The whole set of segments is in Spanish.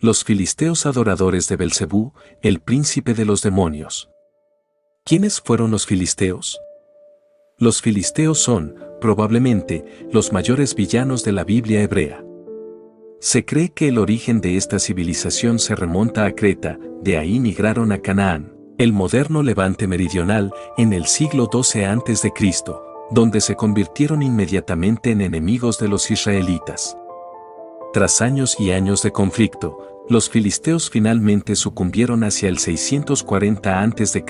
Los filisteos adoradores de Belcebú, el príncipe de los demonios. ¿Quiénes fueron los filisteos? Los filisteos son, probablemente, los mayores villanos de la Biblia hebrea. Se cree que el origen de esta civilización se remonta a Creta, de ahí migraron a Canaán, el moderno Levante meridional, en el siglo XII a.C., donde se convirtieron inmediatamente en enemigos de los israelitas. Tras años y años de conflicto, los filisteos finalmente sucumbieron hacia el 640 a.C.,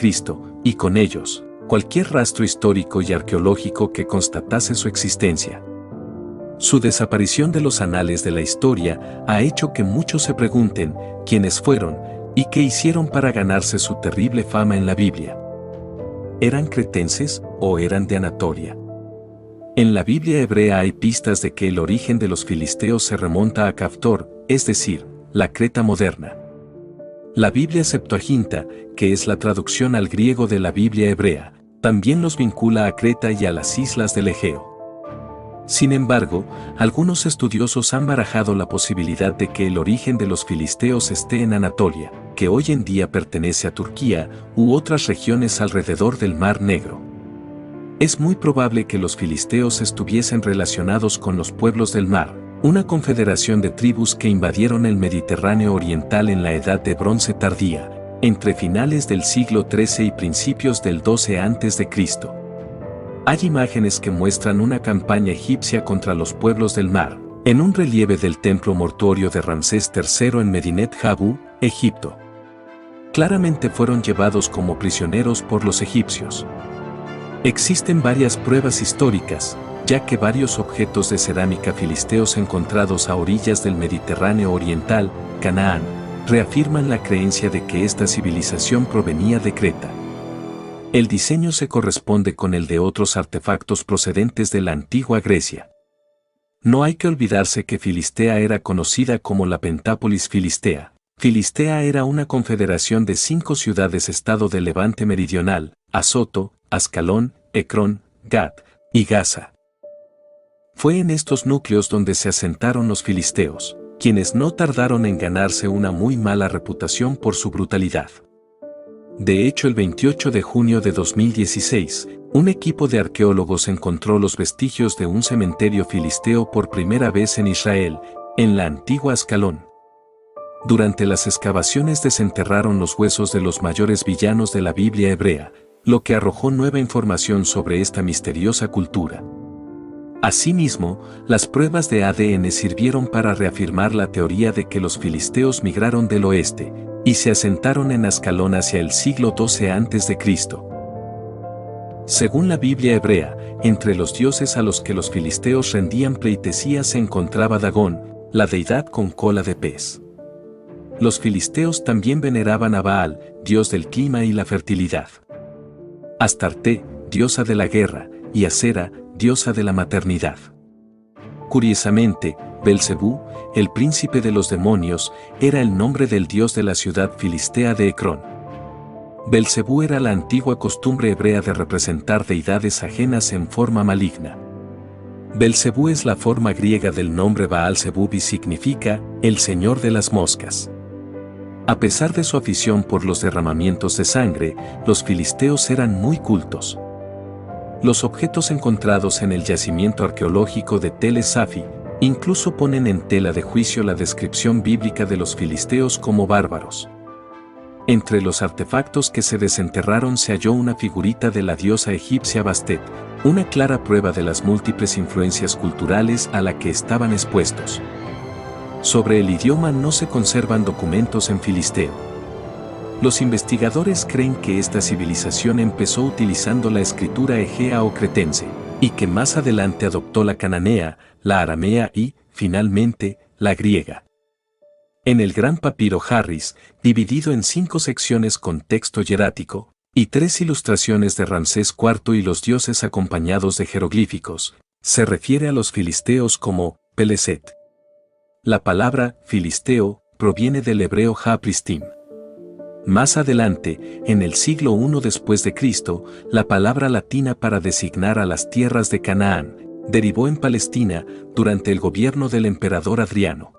y con ellos, cualquier rastro histórico y arqueológico que constatase su existencia. Su desaparición de los anales de la historia ha hecho que muchos se pregunten quiénes fueron y qué hicieron para ganarse su terrible fama en la Biblia. ¿Eran cretenses o eran de Anatolia? En la Biblia hebrea hay pistas de que el origen de los filisteos se remonta a Caftor, es decir, la Creta moderna. La Biblia Septuaginta, que es la traducción al griego de la Biblia hebrea, también los vincula a Creta y a las islas del Egeo. Sin embargo, algunos estudiosos han barajado la posibilidad de que el origen de los filisteos esté en Anatolia, que hoy en día pertenece a Turquía, u otras regiones alrededor del Mar Negro. Es muy probable que los filisteos estuviesen relacionados con los pueblos del mar, una confederación de tribus que invadieron el Mediterráneo oriental en la Edad de Bronce tardía, entre finales del siglo XIII y principios del XII a.C. Hay imágenes que muestran una campaña egipcia contra los pueblos del mar, en un relieve del templo mortuorio de Ramsés III en Medinet Habu, Egipto. Claramente fueron llevados como prisioneros por los egipcios. Existen varias pruebas históricas, ya que varios objetos de cerámica filisteos encontrados a orillas del Mediterráneo oriental, Canaán, reafirman la creencia de que esta civilización provenía de Creta. El diseño se corresponde con el de otros artefactos procedentes de la antigua Grecia. No hay que olvidarse que Filistea era conocida como la Pentápolis Filistea. Filistea era una confederación de 5 ciudades-estado del Levante meridional: Azoto, Ascalón, Ecrón, Gat y Gaza. Fue en estos núcleos donde se asentaron los filisteos, quienes no tardaron en ganarse una muy mala reputación por su brutalidad. De hecho, el 28 de junio de 2016, un equipo de arqueólogos encontró los vestigios de un cementerio filisteo por primera vez en Israel, en la antigua Ascalón. Durante las excavaciones desenterraron los huesos de los mayores villanos de la Biblia hebrea, lo que arrojó nueva información sobre esta misteriosa cultura. Asimismo, las pruebas de ADN sirvieron para reafirmar la teoría de que los filisteos migraron del oeste y se asentaron en Ascalón hacia el siglo XII a.C. Según la Biblia hebrea, entre los dioses a los que los filisteos rendían pleitesía se encontraba Dagón, la deidad con cola de pez. Los filisteos también veneraban a Baal, dios del clima y la fertilidad. Astarte, diosa de la guerra, y Asera, diosa de la maternidad. Curiosamente, Belcebú, el príncipe de los demonios, era el nombre del dios de la ciudad filistea de Ecrón. Belcebú era la antigua costumbre hebrea de representar deidades ajenas en forma maligna. Belcebú es la forma griega del nombre Baal-Zebub y significa el señor de las moscas. A pesar de su afición por los derramamientos de sangre, los filisteos eran muy cultos. Los objetos encontrados en el yacimiento arqueológico de Tel Safi incluso ponen en tela de juicio la descripción bíblica de los filisteos como bárbaros. Entre los artefactos que se desenterraron se halló una figurita de la diosa egipcia Bastet, una clara prueba de las múltiples influencias culturales a la que estaban expuestos. Sobre el idioma no se conservan documentos en filisteo. Los investigadores creen que esta civilización empezó utilizando la escritura egea o cretense, y que más adelante adoptó la cananea, la aramea y, finalmente, la griega. En el Gran Papiro Harris, dividido en 5 secciones con texto hierático, y 3 ilustraciones de Ramsés IV y los dioses acompañados de jeroglíficos, se refiere a los filisteos como Peleset. La palabra filisteo proviene del hebreo ha-pristim. Más adelante, en el siglo I después de Cristo, la palabra latina para designar a las tierras de Canaán derivó en Palestina durante el gobierno del emperador Adriano.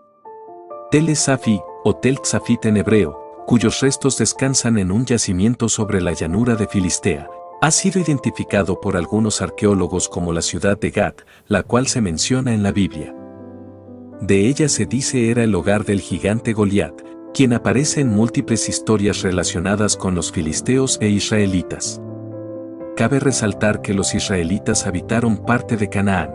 Tel Safi o Tel Tzafit en hebreo, cuyos restos descansan en un yacimiento sobre la llanura de Filistea, ha sido identificado por algunos arqueólogos como la ciudad de Gat, la cual se menciona en la Biblia. De ella se dice era el hogar del gigante Goliat, quien aparece en múltiples historias relacionadas con los filisteos e israelitas. Cabe resaltar que los israelitas habitaron parte de Canaán.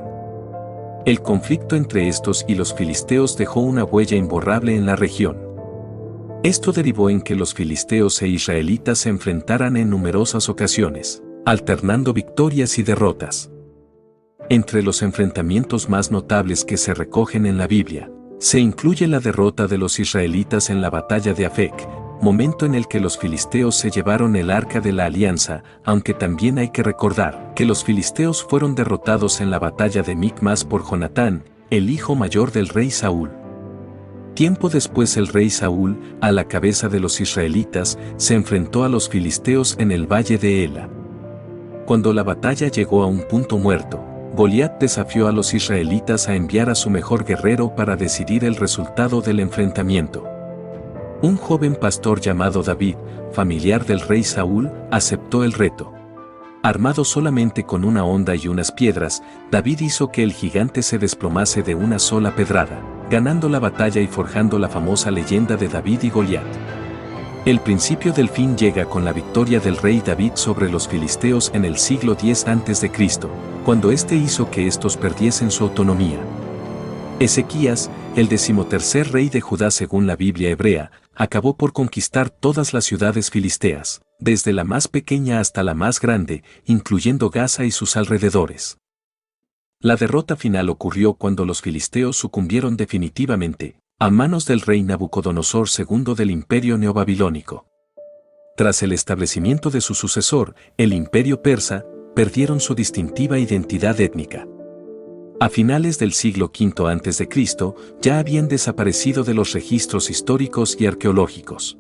El conflicto entre estos y los filisteos dejó una huella imborrable en la región. Esto derivó en que los filisteos e israelitas se enfrentaran en numerosas ocasiones, alternando victorias y derrotas. Entre los enfrentamientos más notables que se recogen en la Biblia, se incluye la derrota de los israelitas en la batalla de Afec, momento en el que los filisteos se llevaron el arca de la alianza, aunque también hay que recordar que los filisteos fueron derrotados en la batalla de Micmas por Jonatán, el hijo mayor del rey Saúl. Tiempo después el rey Saúl, a la cabeza de los israelitas, se enfrentó a los filisteos en el valle de Ela. Cuando la batalla llegó a un punto muerto, Goliat desafió a los israelitas a enviar a su mejor guerrero para decidir el resultado del enfrentamiento. Un joven pastor llamado David, familiar del rey Saúl, aceptó el reto. Armado solamente con una honda y unas piedras, David hizo que el gigante se desplomase de una sola pedrada, ganando la batalla y forjando la famosa leyenda de David y Goliat. El principio del fin llega con la victoria del rey David sobre los filisteos en el siglo X a.C., cuando éste hizo que estos perdiesen su autonomía. Ezequías, el 13º rey de Judá según la Biblia hebrea, acabó por conquistar todas las ciudades filisteas, desde la más pequeña hasta la más grande, incluyendo Gaza y sus alrededores. La derrota final ocurrió cuando los filisteos sucumbieron definitivamente, a manos del rey Nabucodonosor II del Imperio Neobabilónico. Tras el establecimiento de su sucesor, el Imperio Persa, perdieron su distintiva identidad étnica. A finales del siglo V a.C., ya habían desaparecido de los registros históricos y arqueológicos.